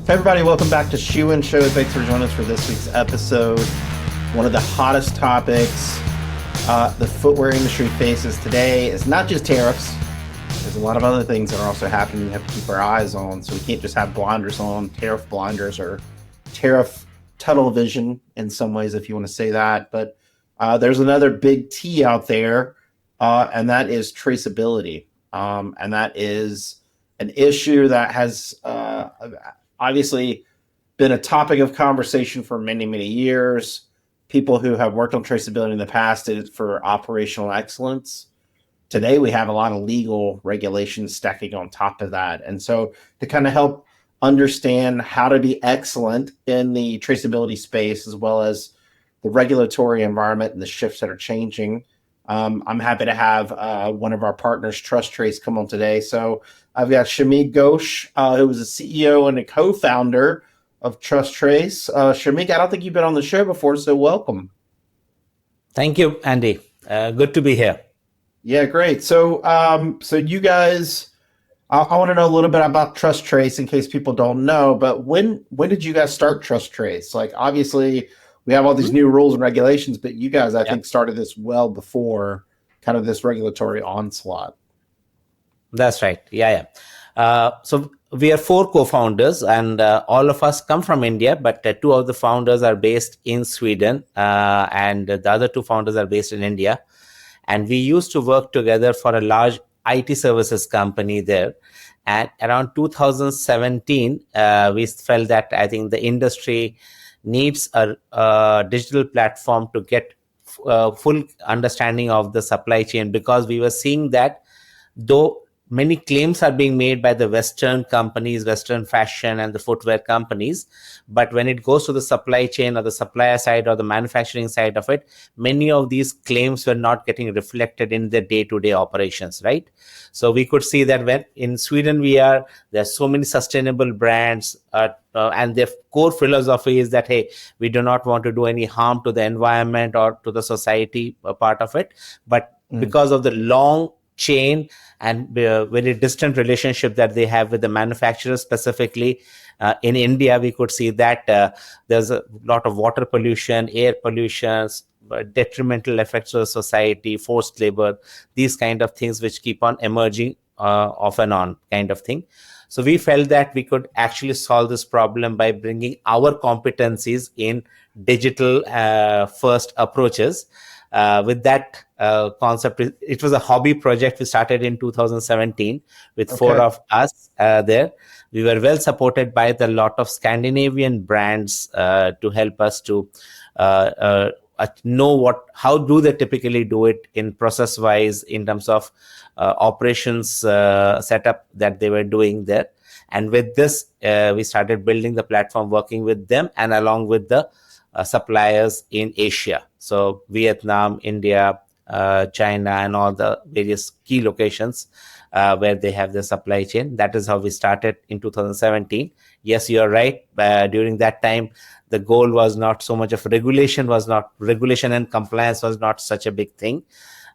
Hey everybody, welcome back to Shoe and Show. Thanks for joining us for this week's episode. One of the hottest topics the footwear industry faces today is not just tariffs. There's a lot of other things that are also happening we have to keep our eyes on. So we can't just have blinders on, tariff blinders or tariff tunnel vision in some ways, if you want to say that. But there's another big T out there, and that is traceability. And that is an issue that has obviously been a topic of conversation for many, many years. People who have worked on traceability in the past did it for operational excellence. Today, we have a lot of legal regulations stacking on top of that. And so to kind of help understand how to be excellent in the traceability space, as well as the regulatory environment and the shifts that are changing, I'm happy to have one of our partners, TrusTrace, come on today. So I've got Shameek Ghosh, who is a CEO and a co-founder of TrusTrace. Shameek, I don't think you've been on the show before, so welcome. Thank you, Andy. Good to be here. Yeah, great. So you guys, I want to know a little bit about TrusTrace in case people don't know, but when did you guys start TrusTrace? Like, obviously, we have all these new rules and regulations, but you guys, I think, started this well before kind of this regulatory onslaught. That's right. Yeah. So we are 4 co-founders, and all of us come from India, but 2 of the founders are based in Sweden, and the other 2 founders are based in India. And we used to work together for a large IT services company there. And around 2017, we felt that I think the industry needs a digital platform to get full understanding of the supply chain, because we were seeing that though many claims are being made by the Western companies, Western fashion and the footwear companies, but when it goes to the supply chain or the supplier side or the manufacturing side of it, many of these claims were not getting reflected in the day-to-day operations, right? So we could see that when in Sweden there's so many sustainable brands, and their core philosophy is that, hey, we do not want to do any harm to the environment or to the society part of it, but because of the long chain and very distant relationship that they have with the manufacturers, specifically in India, we could see that there's a lot of water pollution, air pollution, detrimental effects to the society, forced labor, these kind of things which keep on emerging off and on kind of thing. So we felt that we could actually solve this problem by bringing our competencies in digital first approaches. With that concept, it was a hobby project we started in 2017 with 4 of us there. We were well supported by the lot of Scandinavian brands to help us to know how do they typically do it in process wise in terms of operations setup that they were doing there. And with this, we started building the platform, working with them and along with the suppliers in Asia. So Vietnam, India, China, and all the various key locations where they have the supply chain. That is how we started in 2017. Yes, you're right. During that time, the goal was not so much of regulation and compliance was not such a big thing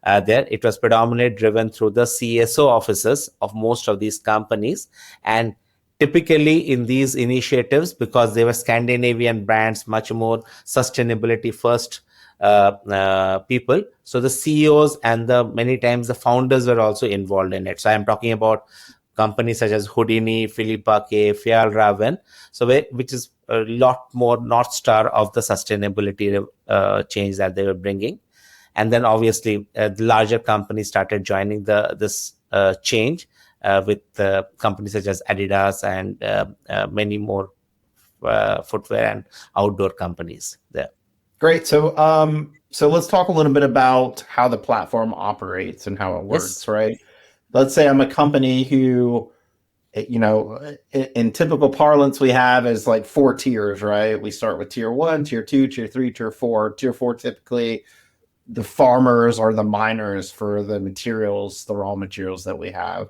there. It was predominantly driven through the CSO offices of most of these companies. And typically in these initiatives, because they were Scandinavian brands, much more sustainability first people. So the CEOs and many times the founders were also involved in it. So I'm talking about companies such as Houdini, Philippa K, Fjällräven, which is a lot more North Star of the sustainability change that they were bringing. And then obviously the larger companies started joining this change with companies such as Adidas and many more footwear and outdoor companies there. Great. So let's talk a little bit about how the platform operates and how it works, right? Let's say I'm a company who, in typical parlance, we have is like 4 tiers, right? We start with tier 1, tier 2, tier 3, tier 4. Tier 4, typically the farmers or the miners for the materials, the raw materials that we have.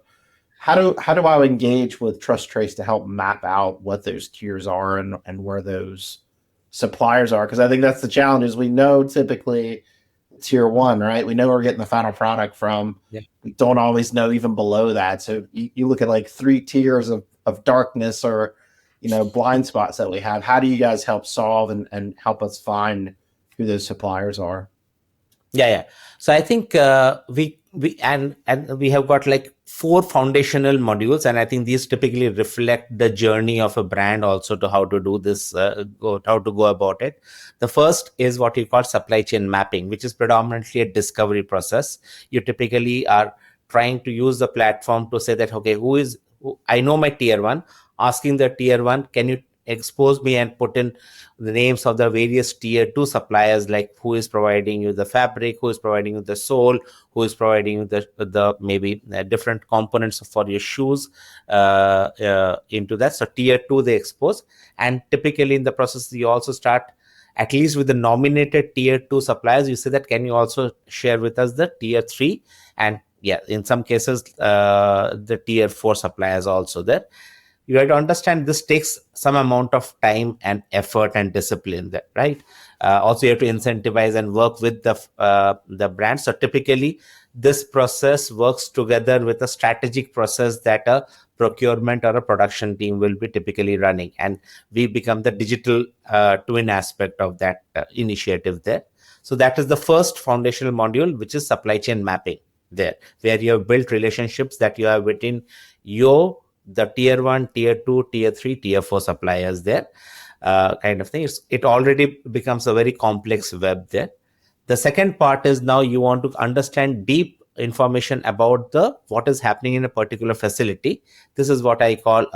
How do I engage with TrusTrace to help map out what those tiers are and where those suppliers are? Because I think that's the challenge is we know typically tier 1, right? We know we're getting the final product from. Yeah. We don't always know even below that. So you look at like 3 tiers of darkness or, blind spots that we have. How do you guys help solve and help us find who those suppliers are? Yeah. So I think we have got like 4 foundational modules, and I think these typically reflect the journey of a brand also to how to do this, how to go about it. The first is what you call supply chain mapping, which is predominantly a discovery process. You typically are trying to use the platform to say that, okay, I know my tier one, asking the tier one, can you expose me and put in the names of the various tier 2 suppliers, like who is providing you the fabric, who is providing you the sole, who is providing you the maybe different components for your shoes, into that. So tier 2 they expose, and typically in the process you also start at least with the nominated tier 2 suppliers. You say that, can you also share with us the tier 3, and yeah, in some cases the tier 4 suppliers also there. You have to understand this takes some amount of time and effort and discipline there, right? Also, you have to incentivize and work with the brand. So typically this process works together with a strategic process that a procurement or a production team will be typically running, and we become the digital twin aspect of that initiative there. So that is the first foundational module, which is supply chain mapping there, where you have built relationships that you have within your the tier 1, tier 2, tier 3, tier 4 suppliers there, kind of thing. It already becomes a very complex web there. The second part is, now you want to understand deep information about the what is happening in a particular facility. This is what I call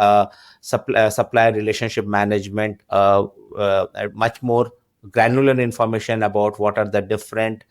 supplier relationship management, much more granular information about what are the different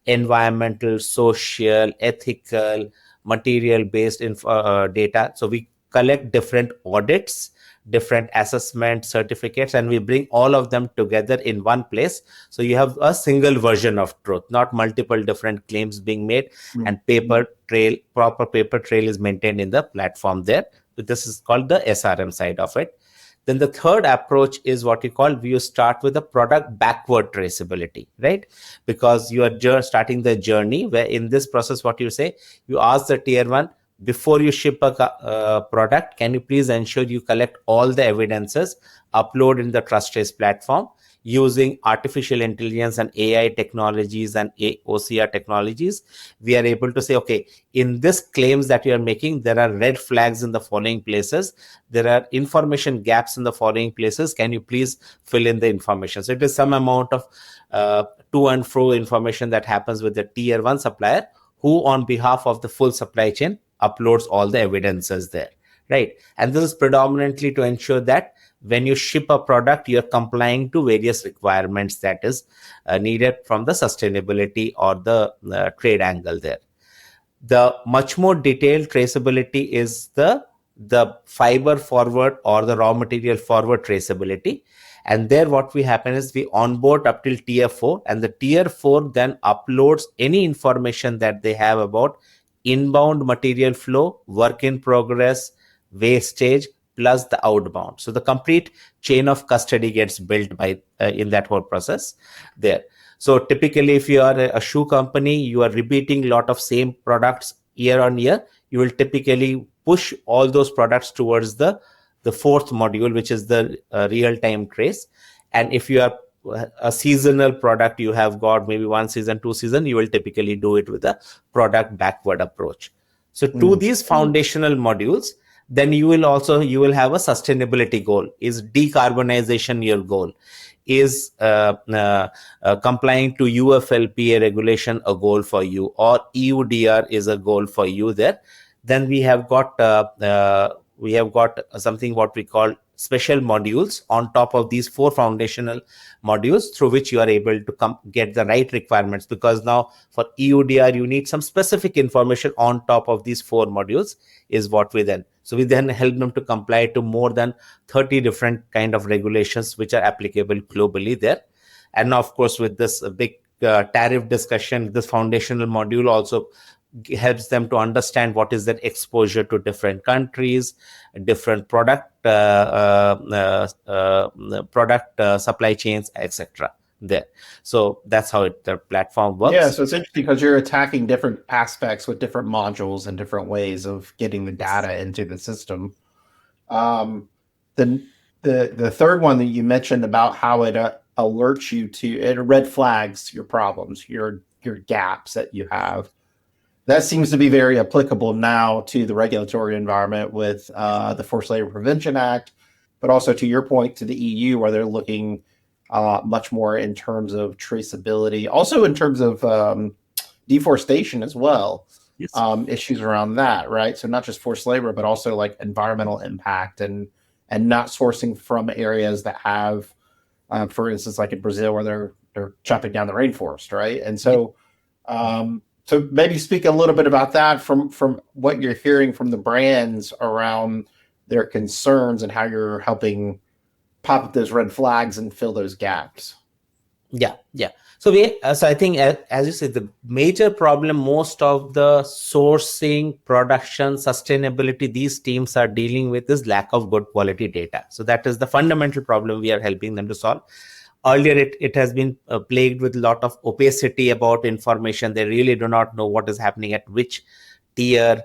environmental, social, ethical, material based data. So we collect different audits, different assessment certificates, and we bring all of them together in one place. So you have a single version of truth, not multiple different claims being made, and proper paper trail is maintained in the platform there. This is called the SRM side of it. Then the third approach is what you call, you start with a product backward traceability, right? Because you are just starting the journey, where in this process, what you say, you ask the tier 1, before you ship a product, can you please ensure you collect all the evidences, upload in the TrusTrace platform using artificial intelligence and AI technologies and OCR technologies. We are able to say, okay, in this claims that you are making, there are red flags in the following places, there are information gaps in the following places, can you please fill in the information? So it is some amount of to and fro information that happens with the tier 1 supplier, who on behalf of the full supply chain uploads all the evidences there, right? And this is predominantly to ensure that when you ship a product, you're complying to various requirements that is needed from the sustainability or the trade angle there. The much more detailed traceability is the fiber forward or the raw material forward traceability. And there what we happen is, we onboard up till tier 4, and the tier 4 then uploads any information that they have about inbound material flow, work in progress, wastage, plus the outbound. So the complete chain of custody gets built by in that whole process there. So typically, if you are a shoe company, you are repeating a lot of same products year on year, you will typically push all those products towards the fourth module, which is the real-time trace. And if you are a seasonal product, you have got maybe 1 season, 2 season, you will typically do it with a product backward approach. So to these foundational modules, then you will have a sustainability goal. Is decarbonization your goal? Is complying to UFLPA regulation a goal for you, or EUDR is a goal for you there? Then we have got something what we call special modules on top of these 4 foundational modules, through which you are able to get the right requirements, because now for EUDR you need some specific information on top of these 4 modules, is what we then help them to comply to more than 30 different kind of regulations which are applicable globally there. And now, of course, with this big tariff discussion, this foundational module also helps them to understand what is their exposure to different countries, different product supply chains, etc. there. So that's how the platform works. Yeah, so it's interesting because you're attacking different aspects with different modules and different ways of getting the data into the system. The The third one that you mentioned about how it alerts you to it red flags your problems, your gaps that you have. That seems to be very applicable now to the regulatory environment with the Forced Labor Prevention Act, but also to your point to the EU, where they're looking much more in terms of traceability, also in terms of deforestation as well. Yes. Issues around that, right? So not just forced labor, but also like environmental impact and not sourcing from areas that have, for instance, like in Brazil, where they're chopping down the rainforest, right? And so maybe speak a little bit about that from what you're hearing from the brands around their concerns and how you're helping pop up those red flags and fill those gaps. Yeah. So I think, as you said, the major problem, most of the sourcing, production, sustainability, these teams are dealing with is lack of good quality data. So that is the fundamental problem we are helping them to solve. Earlier, it has been plagued with a lot of opacity about information. They really do not know what is happening at which tier,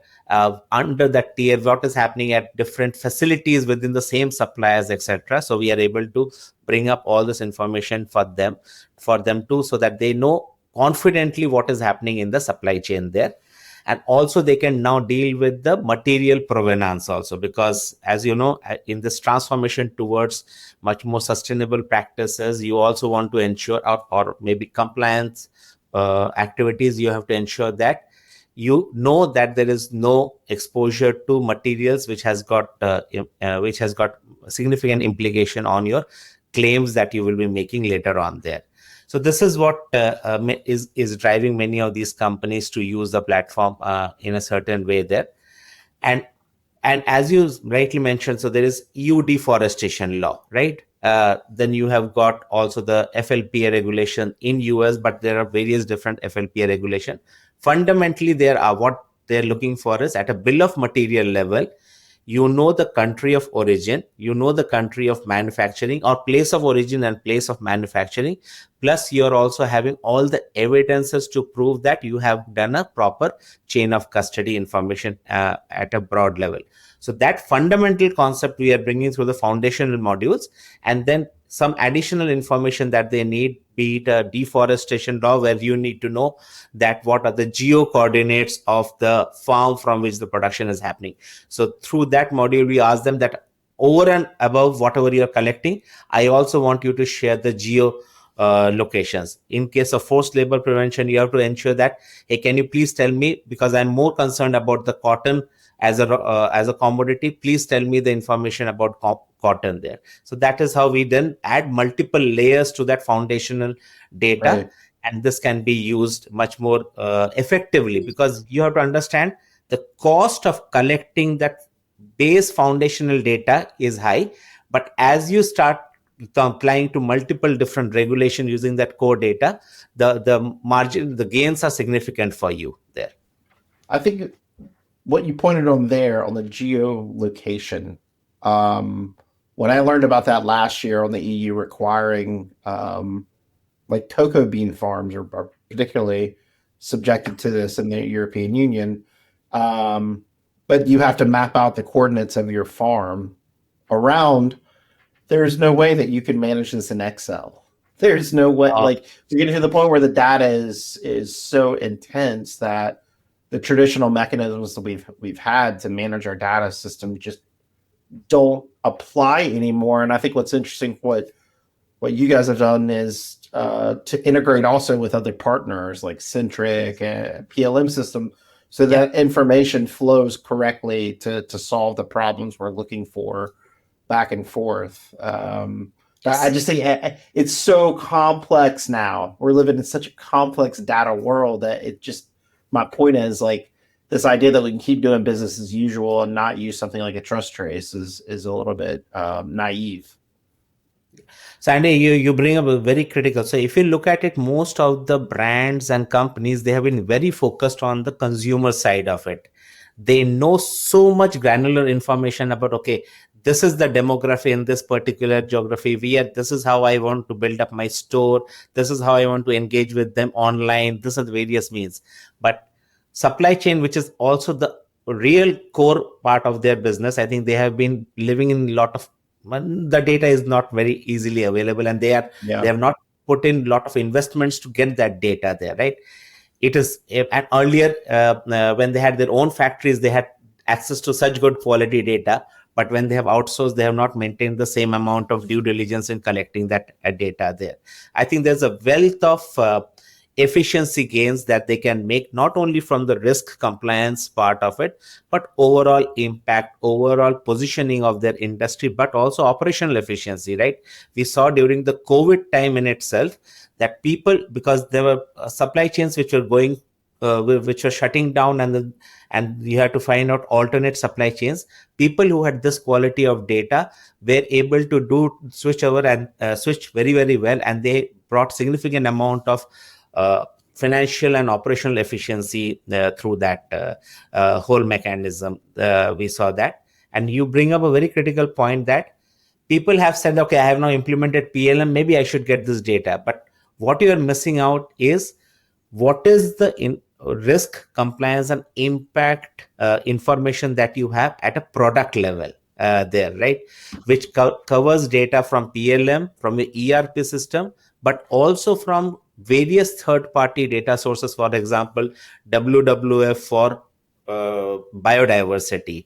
under that tier, what is happening at different facilities within the same suppliers, etc. So we are able to bring up all this information for them too, so that they know confidently what is happening in the supply chain there. And also they can now deal with the material provenance also, because as you know, in this transformation towards much more sustainable practices, you also want to ensure, or maybe compliance activities, you have to ensure that you know that there is no exposure to materials which has got significant implication on your claims that you will be making later on there. So this is what is driving many of these companies to use the platform in a certain way there. And as you rightly mentioned, so there is EU deforestation law, right? Then you have got also the FLPA regulation in US, but there are various different FLPA regulation. Fundamentally, there are what they're looking for is at a bill of material level, you know the country of origin, you know the country of manufacturing or place of origin and place of manufacturing, plus you're also having all the evidences to prove that you have done a proper chain of custody information at a broad level. So that fundamental concept we are bringing through the foundational modules, and then some additional information that they need, be it a deforestation law where you need to know that what are the geo coordinates of the farm from which the production is happening. So through that module, we ask them that over and above whatever you're collecting, I also want you to share the geo locations. In case of forced labor prevention, you have to ensure that, hey, can you please tell me, because I'm more concerned about the cotton as a commodity, please tell me the information about cotton there. So that is how we then add multiple layers to that foundational data. Right. And this can be used much more effectively, because you have to understand the cost of collecting that base foundational data is high, but as you start applying to multiple different regulation using that core data, the margin, the gains are significant for you there. I think what you pointed on there on the geolocation, when I learned about that last year on the EU requiring like cocoa bean farms are particularly subjected to this in the European Union. But you have to map out the coordinates of your farm around. There's no way that you can manage this in Excel. There's no way, like you're getting to the point where the data is so intense that the traditional mechanisms that we've had to manage our data system just don't apply anymore. And I think what's interesting, what you guys have done is to integrate also with other partners like Centric and PLM system, so that information flows correctly to solve the problems we're looking for back and forth. I just think it's so complex now. We're living in such a complex data world that it just, my point is like this idea that we can keep doing business as usual and not use something like a TrusTrace is a little bit naive. Sandy, you bring up a very critical. So if you look at it, most of the brands and companies, they have been very focused on the consumer side of it. They know so much granular information about, okay, this is the demography in this particular geography. This is how I want to build up my store. This is how I want to engage with them online. This are the various means. But supply chain, which is also the real core part of their business, I think they have been living in a lot of the data is not very easily available, and they Yeah. have not put in a lot of investments to get that data there, right? It is and earlier when they had their own factories, they had access to such good quality data, but when they have outsourced, they have not maintained the same amount of due diligence in collecting that data there. I think there's a wealth of efficiency gains that they can make, not only from the risk compliance part of it, but overall impact, overall positioning of their industry, but also operational efficiency, right? We saw during the COVID time in itself that people, because there were supply chains which were going which were shutting down, and you had to find out alternate supply chains. People who had this quality of data were able to do switch over and switch very, very well, and they brought significant amount of financial and operational efficiency through that whole mechanism. We saw that. And you bring up a very critical point that people have said, okay, I have now implemented PLM, maybe I should get this data. But what you are missing out is what is the risk, compliance, and impact information that you have at a product level there, right? Which covers data from PLM, from the ERP system, but also from various third-party data sources. For example, WWF for biodiversity.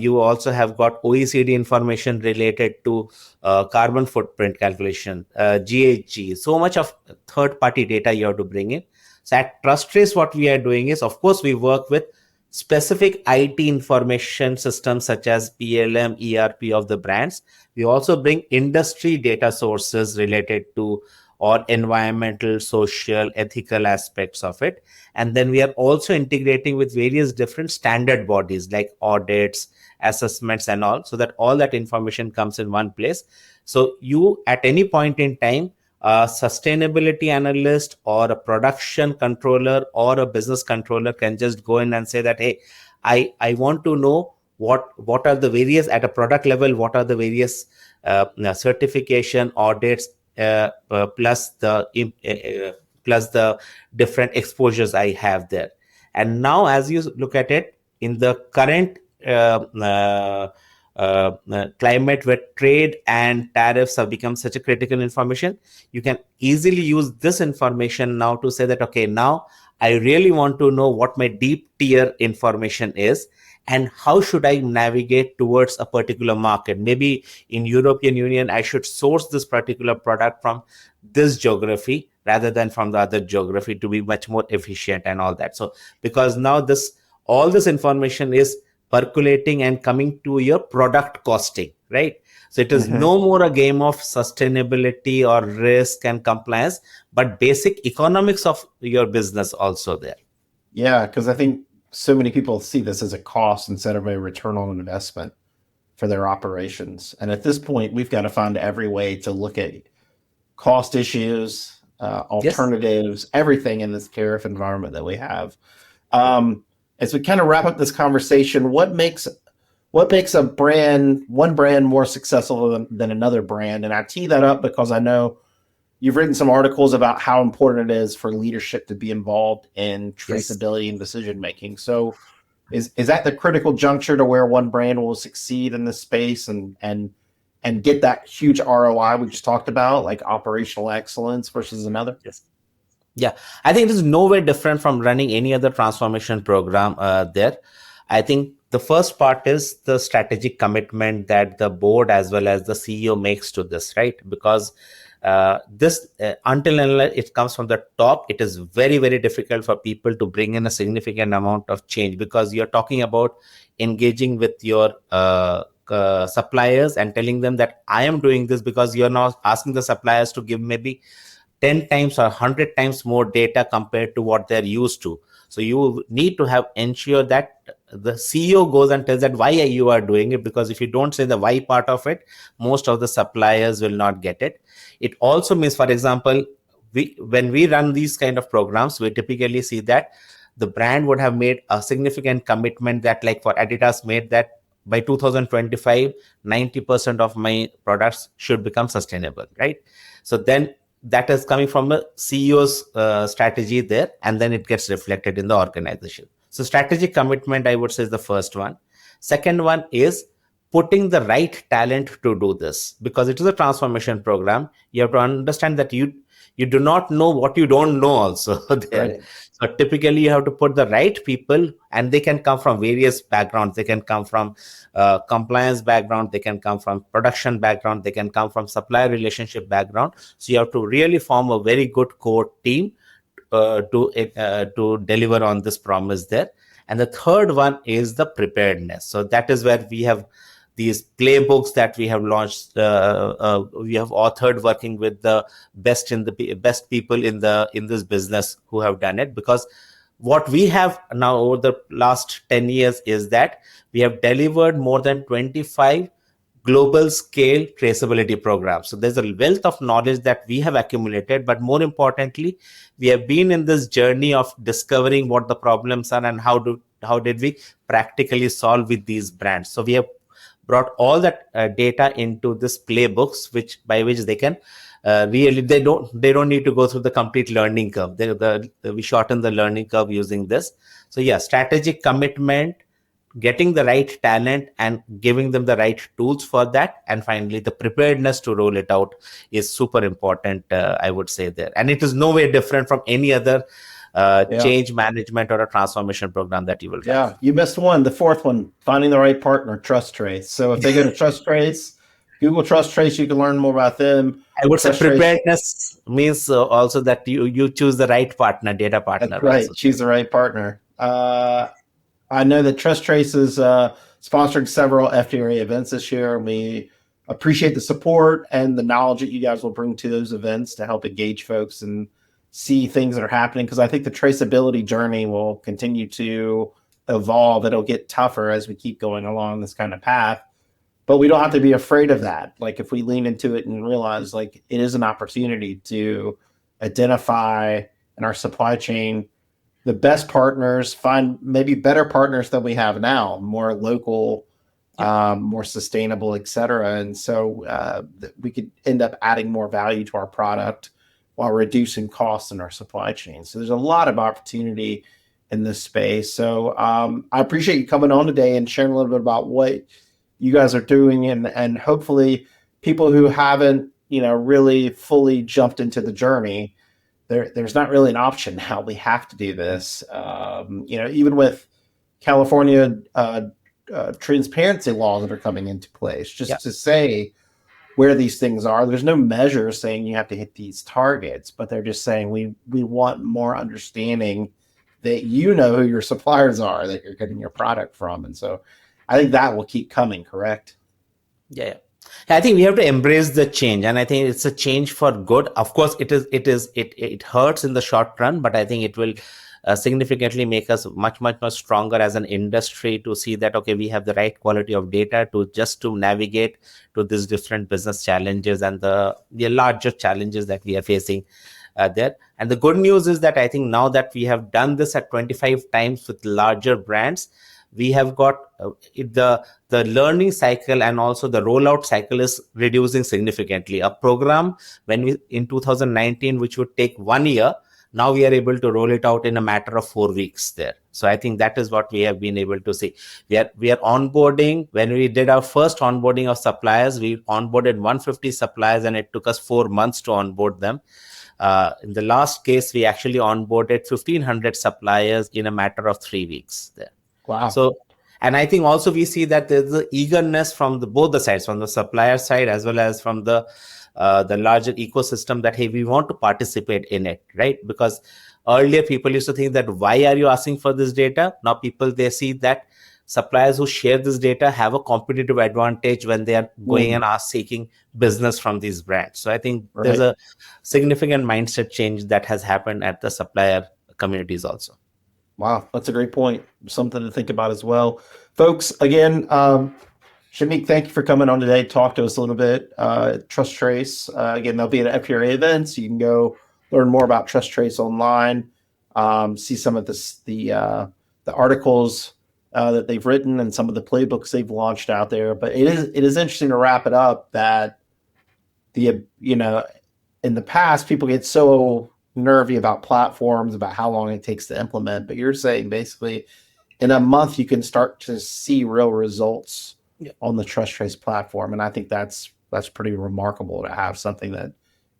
You also have got OECD information related to carbon footprint calculation, GHG. So much of third-party data you have to bring in. So at TrusTrace, what we are doing is, of course, we work with specific IT information systems such as PLM, ERP of the brands. We also bring industry data sources related to or environmental, social, ethical aspects of it. And then we are also integrating with various different standard bodies like audits, assessments, and all, so that all that information comes in one place. So you, at any point in time, a sustainability analyst or a production controller or a business controller can just go in and say that, hey, I want to know what are the various, at a product level, what are the various certification audits plus the different exposures I have there. And now, as you look at it, in the current climate where trade and tariffs have become such a critical information, you can easily use this information now to say that, okay, now I really want to know what my deep tier information is and how should I navigate towards a particular market. Maybe in European Union, I should source this particular product from this geography rather than from the other geography to be much more efficient and all that. So because now all this information is percolating and coming to your product costing, right? So it is no more a game of sustainability or risk and compliance, but basic economics of your business also there. Yeah, because I think so many people see this as a cost instead of a return on investment for their operations. And at this point, we've got to find every way to look at cost issues, alternatives, everything in this tariff environment that we have. As we kind of wrap up this conversation, what makes a brand, one brand, more successful than another brand? And I tee that up because I know you've written some articles about how important it is for leadership to be involved in traceability and decision making. So is that the critical juncture to where one brand will succeed in this space and get that huge ROI we just talked about, like operational excellence versus another? Yes. Yeah, I think it is nowhere different from running any other transformation program there. I think the first part is the strategic commitment that the board as well as the CEO makes to this, right? Because this until unless it comes from the top, it is very, very difficult for people to bring in a significant amount of change, because you're talking about engaging with your suppliers and telling them that I am doing this, because you're now asking the suppliers to give maybe 10 times or 100 times more data compared to what they're used to. So you need to have ensure that the CEO goes and tells that why you are doing it, because if you don't say the why part of it, most of the suppliers will not get it. It also means, for example, when we run these kind of programs, we typically see that the brand would have made a significant commitment that, like for Adidas, made that by 2025, 90% of my products should become sustainable, right? So then that is coming from a CEO's strategy there, and then it gets reflected in the organization. So strategic commitment, I would say, is the first one. Second one is putting the right talent to do this, because it is a transformation program. You have to understand that you do not know what you don't know also there. Right. So typically you have to put the right people, and they can come from various backgrounds. They can come from compliance background, they can come from production background, they can come from supplier relationship background. So you have to really form a very good core team to deliver on this promise there. And the third one is the preparedness. So that is where we have these playbooks that we have launched. We have authored, working with the best people in this business who have done it. Because what we have now over the last 10 years is that we have delivered more than 25 global scale traceability programs. So there's a wealth of knowledge that we have accumulated, but more importantly, we have been in this journey of discovering what the problems are and how did we practically solve with these brands. So we have brought all that data into this playbooks, which by which they can really they don't need to go through the complete learning curve. We shorten the learning curve using this. So yeah, strategic commitment, getting the right talent and giving them the right tools for that, and finally the preparedness to roll it out is super important, I would say there. And it is no way different from any other change management or a transformation program that you will have. You missed one, the fourth one, finding the right partner, TrusTrace. So if they go to TrusTrace, Google TrusTrace, you can learn more about them. I would say TrusTrace, preparedness means also that you choose the right partner, data partner. that's right. Also. Choose the right partner. I know that TrustTrace is sponsoring several FDRA events this year. We appreciate the support and the knowledge that you guys will bring to those events to help engage folks and see things that are happening. Because I think the traceability journey will continue to evolve. It'll get tougher as we keep going along this kind of path. But we don't have to be afraid of that. Like if we lean into it and realize like it is an opportunity to identify in our supply chain the best partners, find maybe better partners than we have now, more local, more sustainable, et cetera. And so we could end up adding more value to our product while reducing costs in our supply chain. So there's a lot of opportunity in this space. So I appreciate you coming on today and sharing a little bit about what you guys are doing, and hopefully people who haven't, really fully jumped into the journey, there's not really an option now. We have to do this. Even with California transparency laws that are coming into place, just to say where these things are. There's no measure saying you have to hit these targets, but they're just saying we want more understanding that you know who your suppliers are that you're getting your product from. And so I think that will keep coming, correct? Yeah. I think we have to embrace the change, and I think it's a change for good. Of course, it hurts in the short run, but I think it will significantly make us much stronger as an industry to see that, okay, we have the right quality of data to navigate to these different business challenges and the larger challenges that we are facing there. And the good news is that I think now that we have done this at 25 times with larger brands, we have got the learning cycle and also the rollout cycle is reducing significantly. A program in 2019, which would take 1 year, now we are able to roll it out in a matter of 4 weeks there. So I think that is what we have been able to see. We are onboarding. When we did our first onboarding of suppliers, we onboarded 150 suppliers and it took us 4 months to onboard them. In the last case, we actually onboarded 1,500 suppliers in a matter of 3 weeks there. Wow. So, and I think also we see that there's the eagerness from both the sides, from the supplier side as well as from the larger ecosystem, that, hey, we want to participate in it, right? Because earlier people used to think that, why are you asking for this data? Now people, they see that suppliers who share this data have a competitive advantage when they are going and seeking business from these brands. So I think there's a significant mindset change that has happened at the supplier communities also. Wow, that's a great point. Something to think about as well. Folks, again, Shameek, thank you for coming on today. Talk to us a little bit. TrusTrace, again, they'll be at FPRA events. You can go learn more about TrusTrace online, see some of the articles that they've written and some of the playbooks they've launched out there. But it is interesting to wrap it up that in the past, people get so nervy about platforms, about how long it takes to implement, but you're saying basically in a month you can start to see real results on the TrusTrace platform. And I think that's pretty remarkable to have something that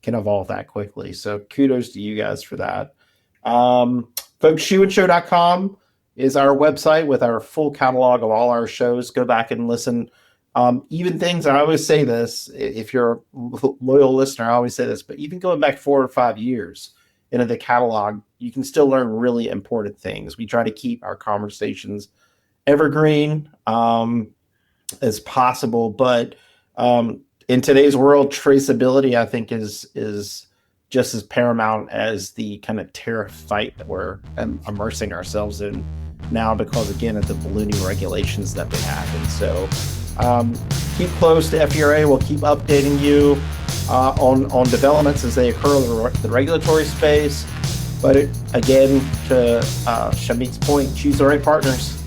can evolve that quickly. So kudos to you guys for that. Folks, shoeandshow.com is our website with our full catalog of all our shows. Go back and listen. Even things, I always say this, if you're a loyal listener, I always say this, but even going back 4 or 5 years into the catalog, you can still learn really important things. We try to keep our conversations evergreen as possible, but in today's world, traceability, I think, is just as paramount as the kind of tariff fight that we're immersing ourselves in now because, again, of the ballooning regulations that they have. And so keep close to FDRA. We'll keep updating you on developments as they occur in the regulatory space. But again, to Shameek's point, choose the right partners.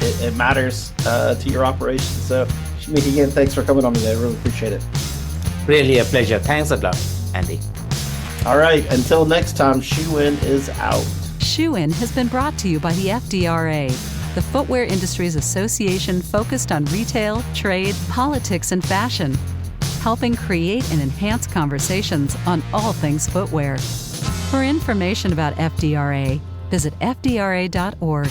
It matters to your operations. So Shameek, again, thanks for coming on today. I really appreciate it. Really a pleasure. Thanks a lot, Andy. All right. Until next time, Shoe-In is out. Shoe-In has been brought to you by the FDRA, the Footwear Industries Association focused on retail, trade, politics, and fashion, helping create and enhance conversations on all things footwear. For information about FDRA, visit fdra.org.